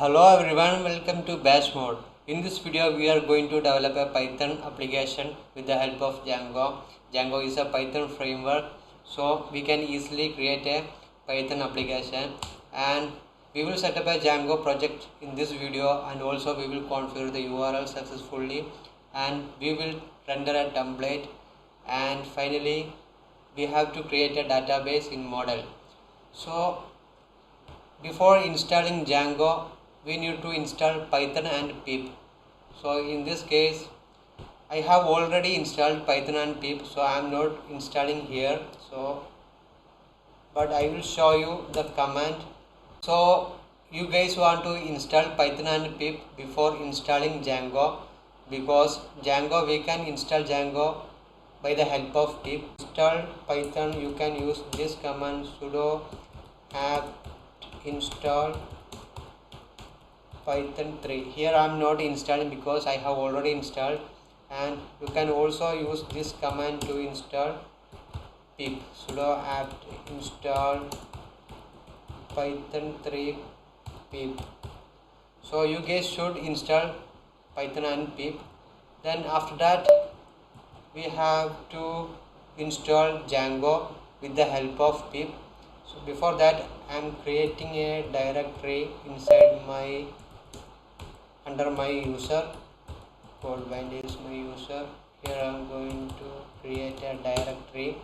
Hello everyone, welcome to bash mode. In this video we are going to develop a Python application with the help of Django. Django is a Python framework, so we can easily create a Python application, and we will set up a Django project in this video, and also we will configure the URL successfully, and we will render a template, and finally we have to create a database in model. So before installing Django, we need to install Python and pip. So in this case, I have already installed Python and pip, so I am not installing here. But I will show you the command. So you guys want to install Python and pip before installing Django, because Django, we can install Django by the help of pip. Install Python, you can use this command sudo apt install Python 3. Here I am not installing because I have already installed, and you can also use this command to install pip sudo apt install Python 3 pip. So you guys should install Python and pip. Then after that we have to install Django with the help of pip. So before that I am creating a directory inside under my user. Code bind is my user. Here I am going to create a directory.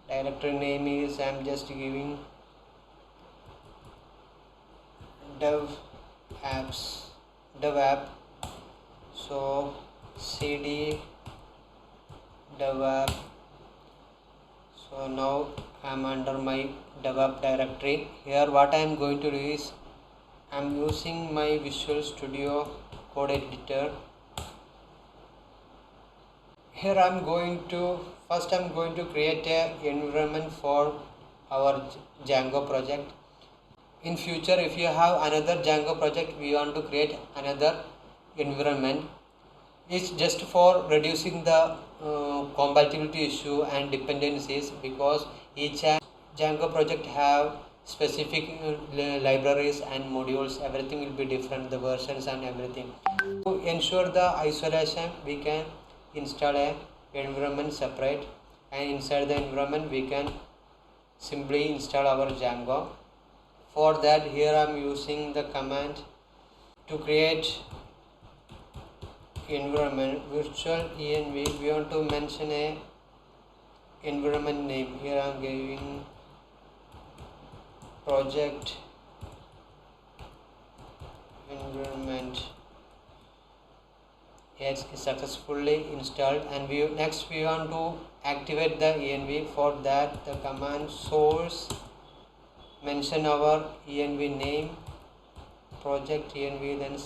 Directory name is, I am just giving dev app. So cd dev app. So now I am under my dev app directory. Here what I am going to do is, I am using my Visual Studio code editor. Here I am going to create an environment for our Django project. In future, if you have another Django project, we want to create another environment. It's just for reducing the compatibility issue and dependencies, because each Django project have specific libraries and modules. Everything will be different, the versions and everything. To ensure the isolation, we can install a environment separate, and inside the environment we can simply install our Django. For that, here I am using the command to create environment virtual env. We want to mention a environment name. Here I am giving project environment. Yes, is successfully installed, and next we want to activate the env. For that, the command source, mention our env name, project env, then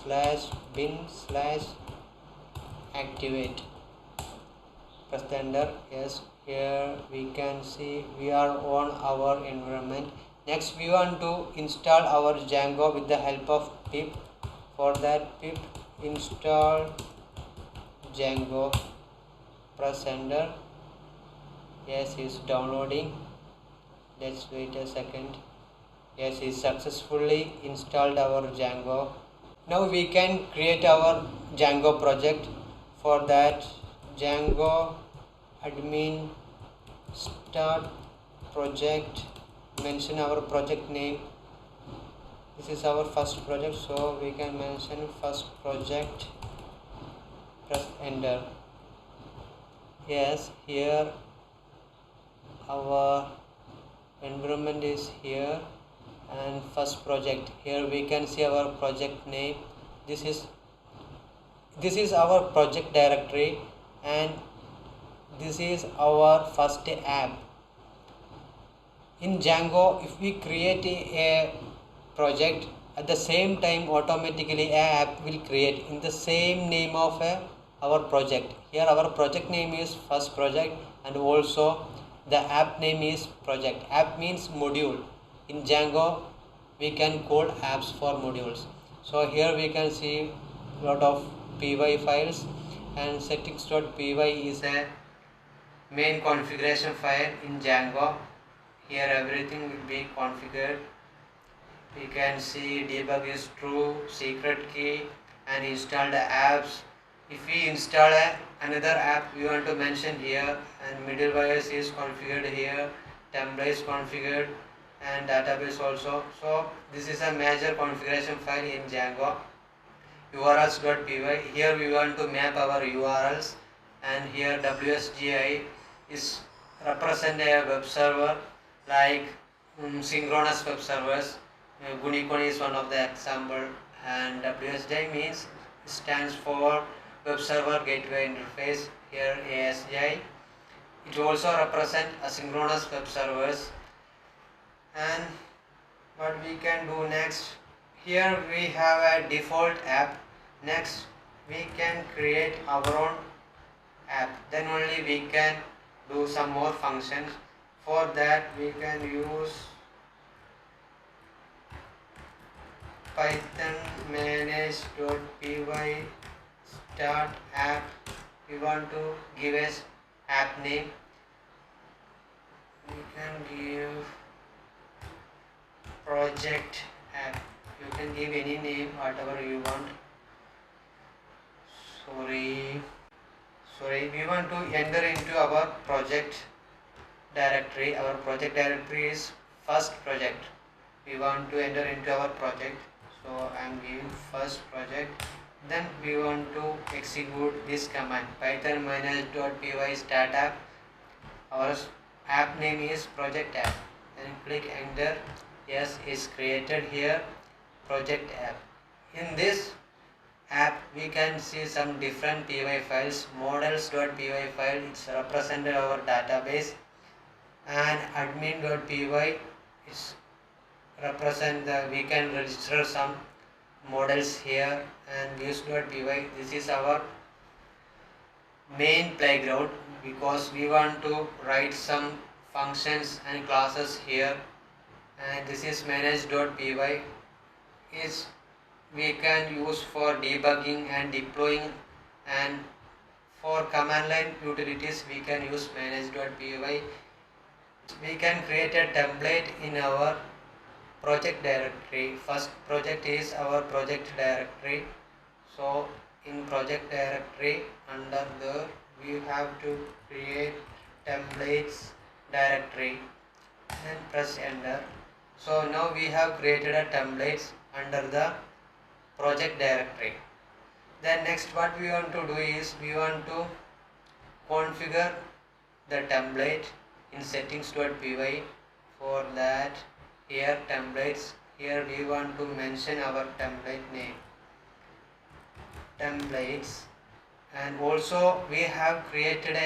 /bin/activate. Press the enter. Yes, here we can see we are on our environment. Next we want to install our Django with the help of pip. For that, pip install Django. Press enter. Yes, it's downloading. Let's wait a second. Yes, it's successfully installed our Django. Now we can create our Django project. For that, Django admin start project, mention our project name. This is our first project, so we can mention first project. Press enter. Yes, here our environment is here, and first project. Here we can see our project name. This is our project directory, and this is our first app. In Django, if we create a project, at the same time automatically an app will create in the same name of our project. Here our project name is first project, and also the app name is project. App means module. In Django we can call apps for modules. So here we can see lot of py files, and settings.py is a main configuration file in Django. Here everything will be configured. We can see debug is true, secret key, and install the apps. If we install another app, we want to mention here, and middleware is configured here, templates configured, and database also. So this is a major configuration file in Django. urls.py. Here we want to map our URLs, and here WSGI is represent a web server like synchronous web servers. Gunicon is one of the example, and WSGI means stands for Web Server Gateway Interface. Here ASGI. It also represent asynchronous web servers. And what we can do next? Here we have a default app. Next we can create our own app. Then only we can do some more functions. For that we can use Python manage.py start app. We want to give us app name. We can give project app. You can give any name, whatever you want. Sorry, we want to enter into our project directory. Our project directory is first project. We want to enter into our project, so I am giving first project. Then we want to execute this command, python manage.py start app. Our app name is project app. Then click enter. Yes, is created here, project app. In this app we can see some different py files. Models.py file, it's represented our database, and admin.py is represent the, we can register some models here, and views.py, this is our main playground, because we want to write some functions and classes here. And this is manage.py, is we can use for debugging and deploying, and for command line utilities we can use manage.py. We can create a template in our project directory. First project is our project directory. So in project directory, under there we have to create templates directory and press enter. So now we have created a templates under the project directory. Then next what we want to do is we want to configure the template in settings.py. For that, here templates, here we want to mention our template name, templates, and also we have created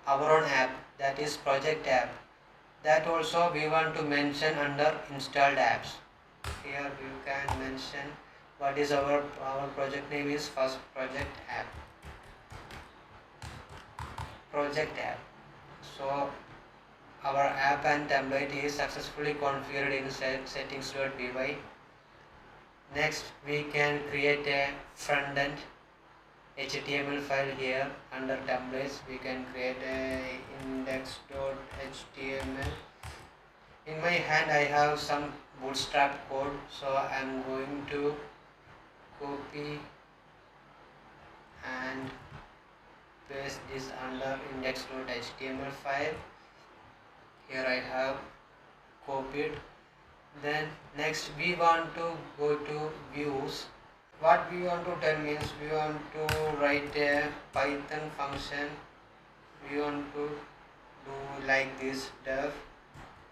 our own app, that is project app. That also we want to mention under installed apps. Here you can mention what is our project name is first project app, project app. So our app and template is successfully configured in settings.py. Next we can create a front end HTML file. Here under templates we can create a index.html. In my hand I have some bootstrap code, so I am going to copy and paste this under index.html file. Here I have copied. Then next we want to go to views. What we want to tell means we want to write a Python function. We want to do like this def.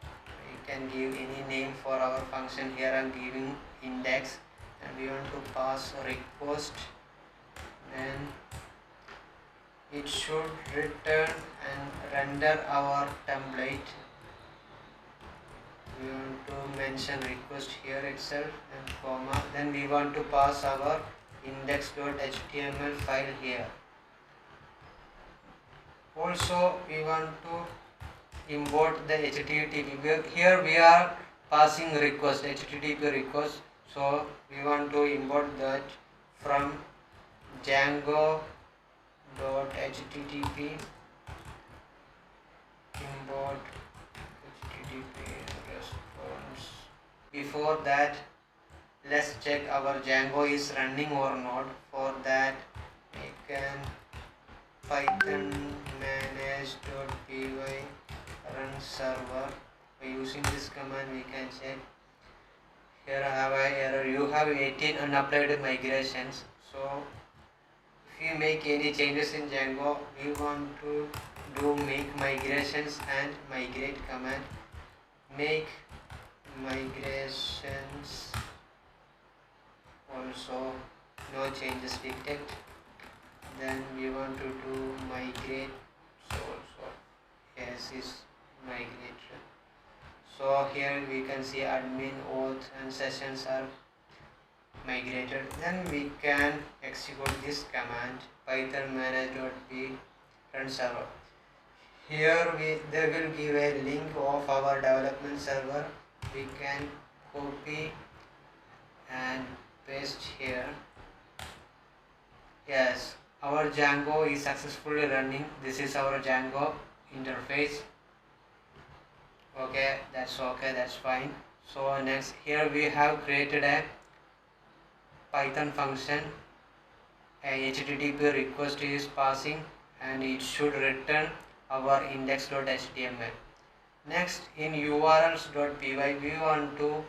We can give any name for our function. Here I am giving index, and we want to pass a request. Then it should return and render our template. We want to mention request here itself and comma. Then we want to pass our index.html file here. Also we want to import the HTTP. Here we are passing request, HTTP request. So we want to import that from Django.http import HTTP response. Before that Let's check our Django is running or not. For that we can Python manage.py run server. By using this command we can check. Here I have an error. You have 18 unapplied migrations. So if you make any changes in Django, we want to do make migrations and migrate command. Make migrations also no changes detect. Then we want to do migrate. So also yes is migrate. So here we can see admin, auth and sessions are migrated. Then we can execute this command python manage.py run server. Here they will give a link of our development server. We can copy and paste here. Yes, our Django is successfully running. This is our Django interface. Okay, that's fine. So next, here we have created a Python function. A HTTP request is passing and it should return our index.html. Next, in urls.py we want to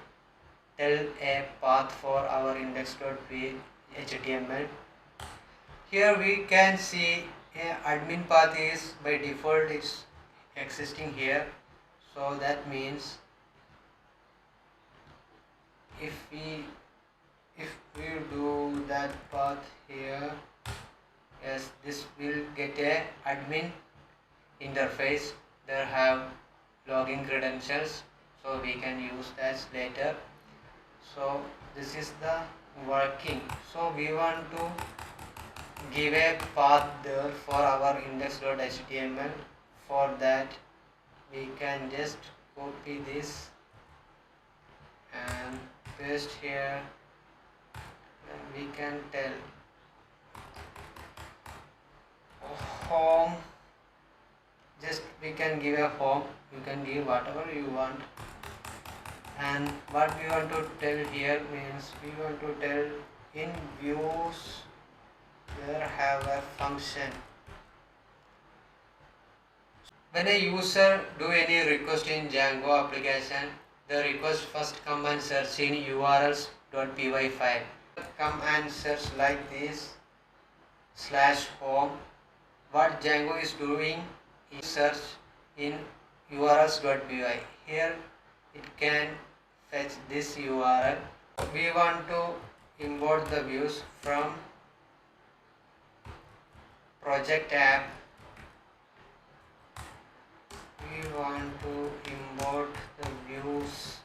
tell a path for our index.html. Here we can see admin path is by default is existing here. So that means if we do that path here, yes, this will get a admin interface. There have login credentials, so we can use that later. So this is the working. So we want to give a path there for our index.html. For that we can just copy this and paste here, and we can tell home. Just we can give a home. You can give whatever you want. And what we want to tell here means we want to tell in views there have a function. When a user do any request in Django application, the request first come and search in urls.py file. Come and search like this /home. What Django is doing is search in urls.py. Here it can fetch this URL. We want to import the views from project app. We want to import the views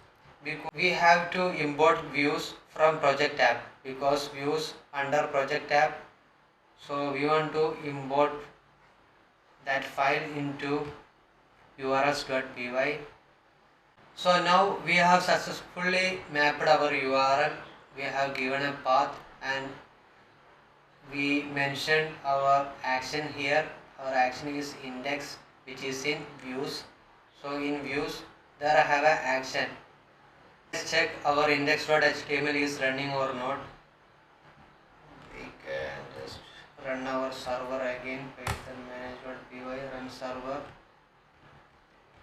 because we have to import views from project app because views under project app. So we want to import that file into urls.py. So now we have successfully mapped our URL. We have given a path and we mentioned our action here. Our action is index, which is in views. So in views there I have an action. Let's check our index.html is running or not. We can just run our server again, python manage.py run server,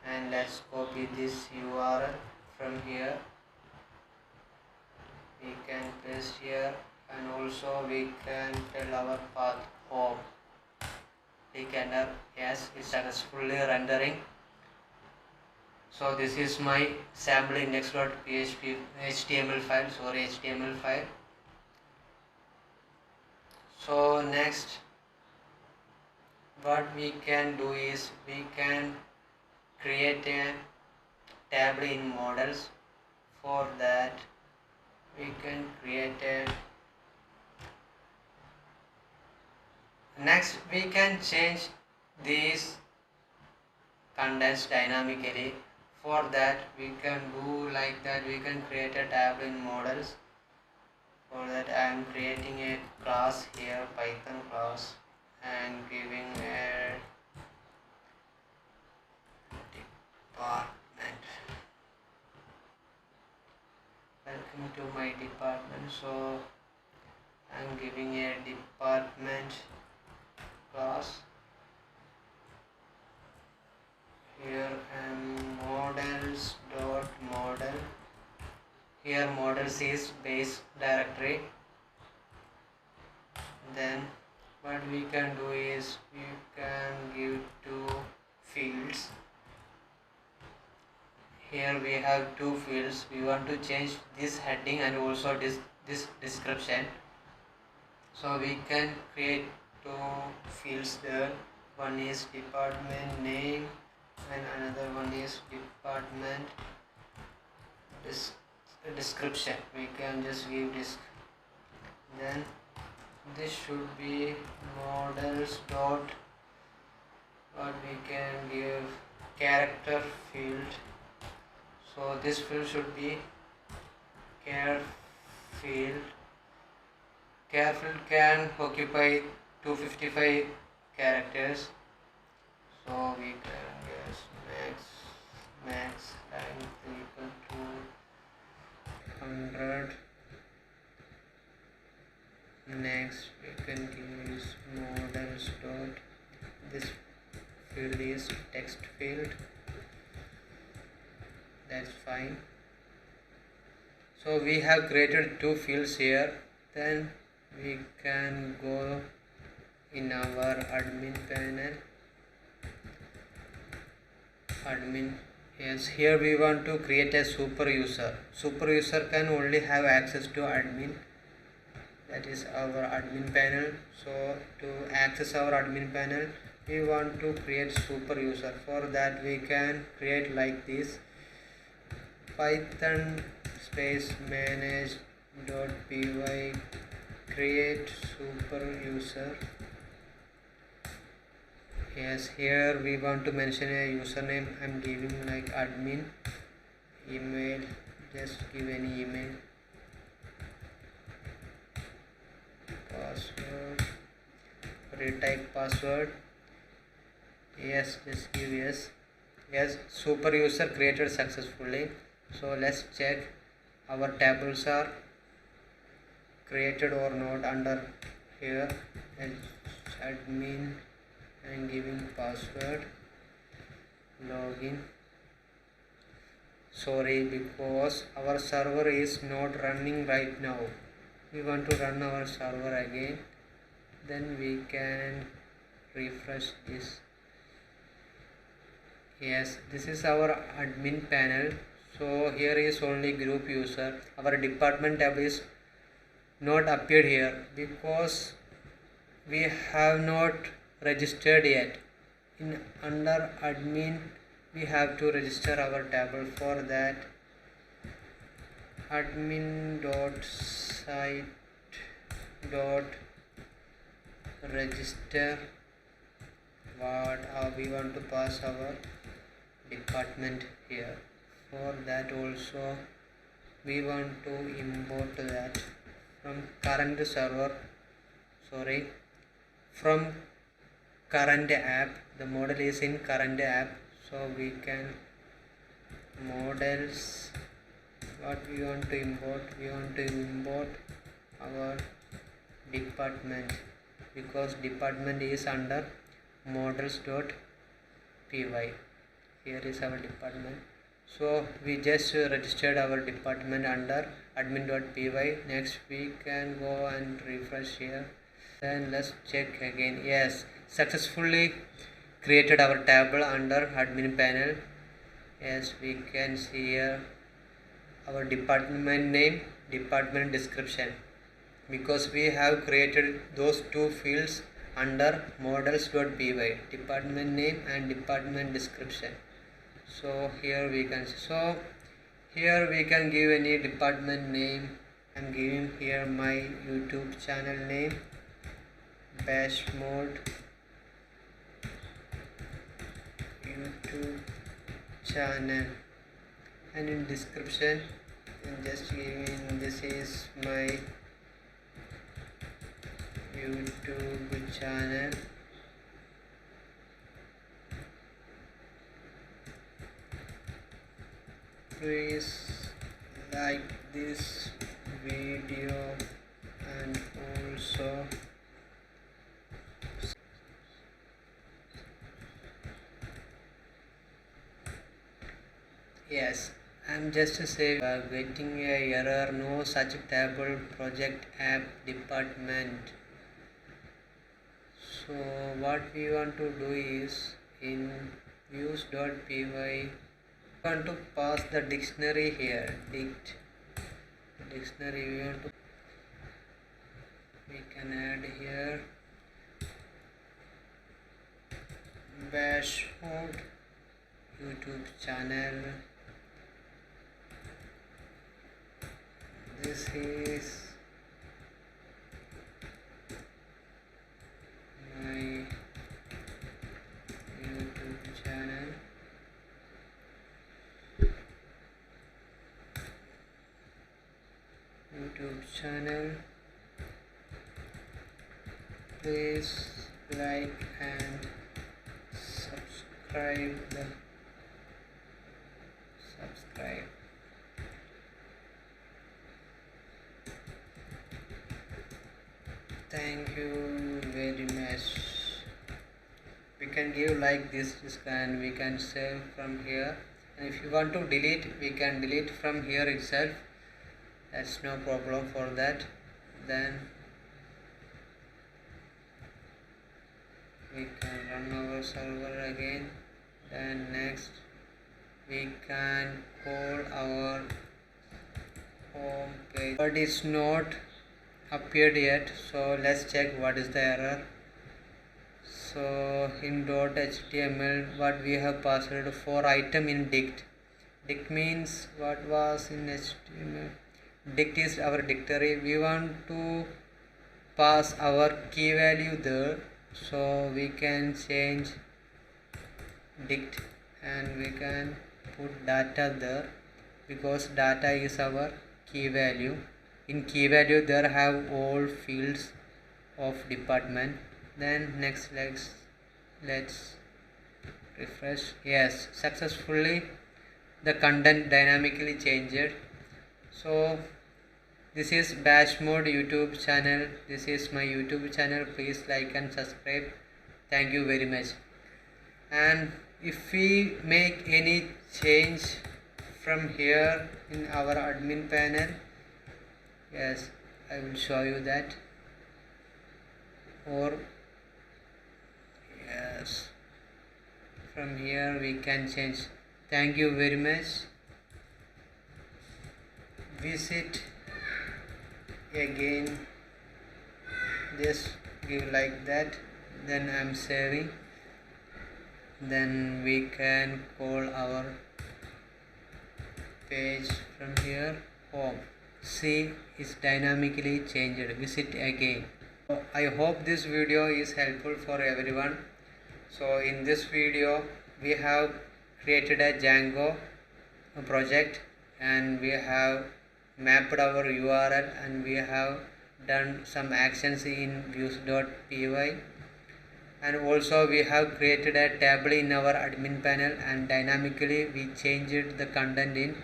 and let's copy this URL from here. We can paste here, and also we can tell our path home. We can yes, it's successfully rendering. So this is my sample index.php HTML file. So next what we can do is we can create a table in models. For that we can create a next we can change these contents dynamically. For that we can do like that. We can create a table in models. For that I am creating a class here, Python class, and giving a department. Welcome to my department, so I'm giving a department class. Here models dot model. Here models is base directory. Then what we can do is we can give two fields. Here we have two fields. We want to change this heading and also this description. So we can create two fields there. One is department name and another one is department description. We can just give this. Then this should be models dot what we can give character field. So this field should be char field. Char field can occupy 255 characters. So we can guess max length equal to 100. Next we can use models dot, this field is text field. That's fine. So we have created two fields here. Then we can go in our admin panel. Admin, yes, here we want to create a super user. Super user can only have access to admin. That is our admin panel. So to access our admin panel, we want to create super user. For that we can create like this: Python space manage dot py create super user. Yes, here we want to mention a username. I'm giving like admin. Email, just give any email. Password, retype password. Yes, just give yes. Yes, super user created successfully. So let's check our tables are created or not under here. And admin, and giving password, login. Sorry, because our server is not running right now. We want to run our server again. Then we can refresh this. Yes, this is our admin panel. So here is only group user. Our department tab is not appeared here because we have not registered yet. In under admin we have to register our table. For that, admin dot site dot register what we want to pass our department here. For that also we want to import that from current server, from current app. The model is in current app, so we can models, what we want to import, we want to import our department because department is under models.py. Here is our department. So we just registered our department under admin.py. Next we can go and refresh here. Then let's check again. Yes, successfully created our table under admin panel. Yes, we can see here our department name, department description, because we have created those two fields under models.py, department name and department description. So here we can see. So here we can give any department name. I'm giving here my YouTube channel name, bash mode YouTube channel, and in description I'm just giving this is my YouTube channel. Please like this video and also yes, I'm just saying getting a error, no such table project app department. So what we want to do is in views.py we want to pass the dictionary here, dictionary we can add here bash mode YouTube channel. This is my YouTube channel. Please like and subscribe. Thank you very much. We can give like this and we can save from here, and if you want to delete we can delete from here itself, that's no problem for that. Then we can run our server again. Then next we can call our home page, but it's not appeared yet, so let's check what is the error. So in .html what we have passed for item in dict means what was in HTML. Dict is our dictionary. We want to pass our key value there, so we can change dict and we can put data there, because data is our key value. In key value there have all fields of department. Then next let's refresh. Yes, successfully the content dynamically changed. So this is bash mode YouTube channel. This is my YouTube channel. Please like and subscribe. Thank you very much. And if we make any change from here in our admin panel, yes, I will show you that. Or yes, from here we can change. Thank you very much. Visit again, just give like that. Then I'm saving. Then we can call our page from here home. See, it's dynamically changed. Visit again. I hope this video is helpful for everyone. So in this video we have created a Django project, and we have mapped our URL, and we have done some actions in views.py, and also we have created a table in our admin panel, and dynamically we changed the content in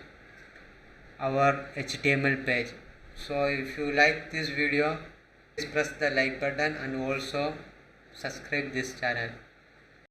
our HTML page. So if you like this video, please press the like button and also subscribe this channel.